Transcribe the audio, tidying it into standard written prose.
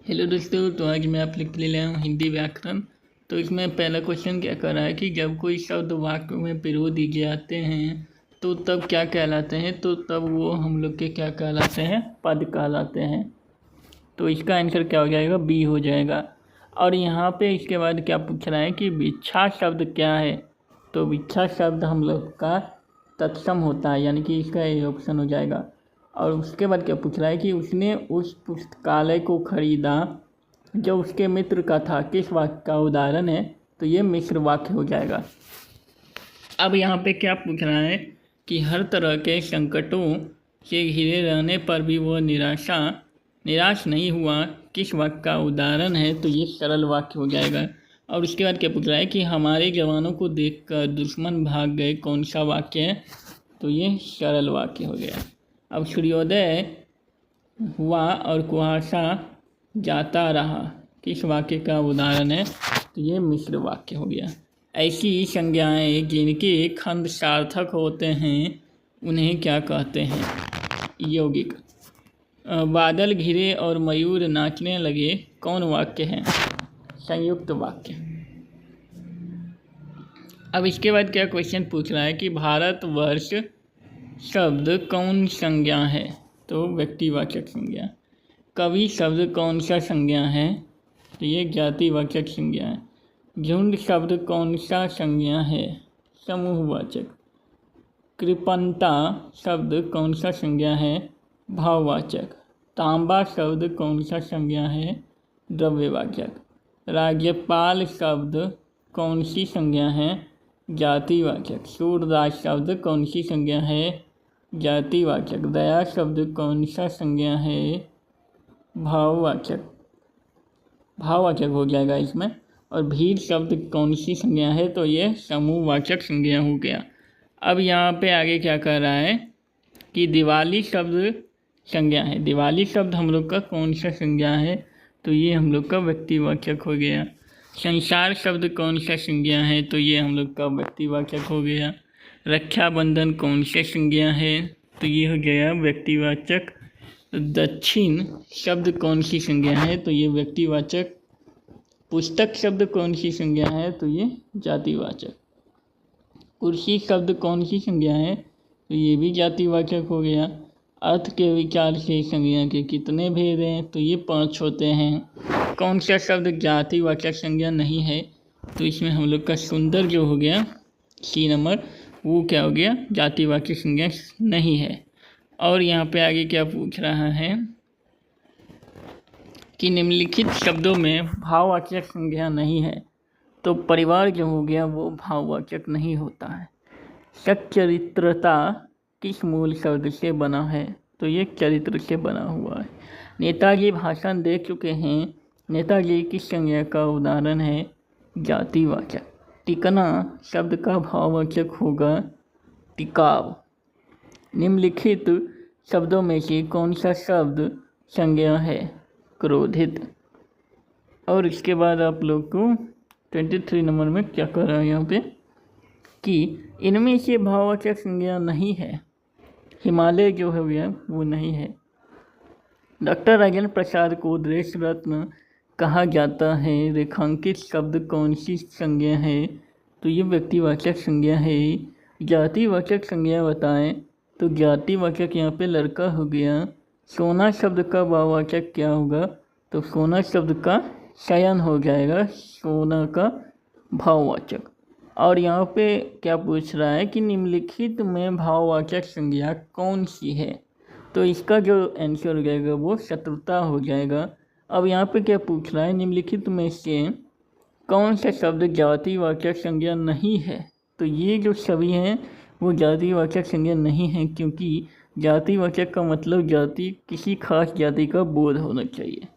Hello दोस्तों, तो आज मैं आप लिख ले रहा हूँ हिंदी व्याकरण। तो इसमें पहला क्वेश्चन क्या कर रहा है कि जब कोई शब्द वाक्य में पिरो दिए जाते हैं तो तब क्या कहलाते हैं। तो तब वो हम लोग के क्या कहलाते हैं, पद कहलाते हैं। तो इसका आंसर क्या हो जाएगा, बी हो जाएगा। और यहाँ पे इसके बाद क्या पूछ रहा है कि विच्छा शब्द क्या है। तो विच्छा शब्द हम लोग का तत्सम होता है, यानी कि इसका ये ऑप्शन हो जाएगा। और उसके बाद क्या पूछ रहा है कि उसने उस पुस्तकालय को खरीदा जो उसके मित्र का था, किस वाक्य का उदाहरण है। तो ये मिश्र वाक्य हो जाएगा। अब यहाँ पे क्या पूछ रहा है कि हर तरह के संकटों से घिरे रहने पर भी वह निराश नहीं हुआ, किस वाक्य का उदाहरण है। तो ये सरल वाक्य हो जाएगा। और उसके बाद क्या पूछ रहा है कि हमारे जवानों को देखकर दुश्मन भाग गए, कौन सा वाक्य है। तो ये सरल वाक्य हो गया। अब सूर्योदय हुआ और कुहासा जाता रहा, किस वाक्य का उदाहरण है। तो ये मिश्र वाक्य हो गया। ऐसी संज्ञाएं जिनके खंड सार्थक होते हैं उन्हें क्या कहते हैं, यौगिक। बादल घिरे और मयूर नाचने लगे, कौन वाक्य है, संयुक्त वाक्य। अब इसके बाद क्या क्वेश्चन पूछ रहा है कि भारतवर्ष शब्द कौन संज्ञा है। तो व्यक्तिवाचक संज्ञा। कवि शब्द कौन सा संज्ञा है। तो ये जातिवाचक संज्ञा है। झुंड शब्द कौन सा संज्ञा है, समूहवाचक। कृपणता शब्द कौन सा संज्ञा है, भाववाचक। तांबा शब्द कौन सा संज्ञा है, द्रव्यवाचक। राज्यपाल शब्द कौन सी संज्ञा है, जातिवाचक। सूरदास शब्द कौन सी संज्ञा है, जातिवाचक। दया शब्द कौन सा संज्ञा है, भाववाचक हो जाएगा इसमें। और भीड़ शब्द कौन सी संज्ञा है। तो ये समूहवाचक संज्ञा हो गया। अब यहाँ पे आगे क्या कह रहा है कि दिवाली शब्द संज्ञा है। दिवाली शब्द हम लोग का कौन सा संज्ञा है। तो ये हम लोग का व्यक्तिवाचक हो गया। संसार शब्द कौन सा संज्ञा है। तो ये हम लोग का व्यक्तिवाचक हो गया। रक्षाबंधन कौन सा संज्ञा है। तो ये हो गया व्यक्तिवाचक। दक्षिण शब्द कौन सी संज्ञा है। तो ये व्यक्तिवाचक। पुस्तक शब्द कौन सी संज्ञा है। तो ये जातिवाचक। कुर्सी शब्द कौन सी संज्ञा है। तो ये भी जातिवाचक हो गया। अर्थ के विचार से संज्ञा के कितने भेद हैं। तो ये 5 होते हैं। कौन सा शब्द जातिवाचक संज्ञा नहीं है। तो इसमें हम लोग का सुंदर जो हो गया सी नंबर, वो क्या हो गया, जातिवाचक संज्ञा नहीं है। और यहाँ पे आगे क्या पूछ रहा है कि निम्नलिखित शब्दों में भाववाचक संज्ञा नहीं है। तो परिवार जो हो गया वो भाववाचक नहीं होता है। सच्चरित्रता किस मूल शब्द से बना है। तो ये चरित्र से बना हुआ है। नेताजी भाषण दे चुके हैं, नेताजी किस संज्ञा का उदाहरण है, जातिवाचक। टिकना शब्द का भाववाचक होगा, टिकाव। निम्नलिखित शब्दों में से कौन सा शब्द संज्ञा है, क्रोधित। और इसके बाद आप लोग को 23 नंबर में क्या कर रहा है यहाँ पे कि इनमें से भाववाचक संज्ञा नहीं है। हिमालय जो है गया वो नहीं है। डॉक्टर राजेंद्र प्रसाद को देश रत्न कहा जाता है, रेखांकित शब्द कौन सी संज्ञा है। तो ये व्यक्तिवाचक संज्ञा है। जातिवाचक संज्ञा बताएं। तो जातिवाचक यहाँ पे लड़का हो गया। सोना शब्द का भाववाचक क्या होगा। तो सोना शब्द का शयन हो जाएगा, सोना का भाववाचक। और यहाँ पे क्या पूछ रहा है कि निम्नलिखित में भाववाचक संज्ञा कौन सी है। तो इसका जो आंसर हो जाएगा वो शत्रुता हो जाएगा। अब यहाँ पे क्या पूछ रहा है, निम्नलिखित में से कौन सा शब्द जातिवाचक संज्ञा नहीं है। तो ये जो सभी हैं वो जातिवाचक संज्ञा नहीं है, क्योंकि जातिवाचक का मतलब जाति, किसी खास जाति का बोध होना चाहिए।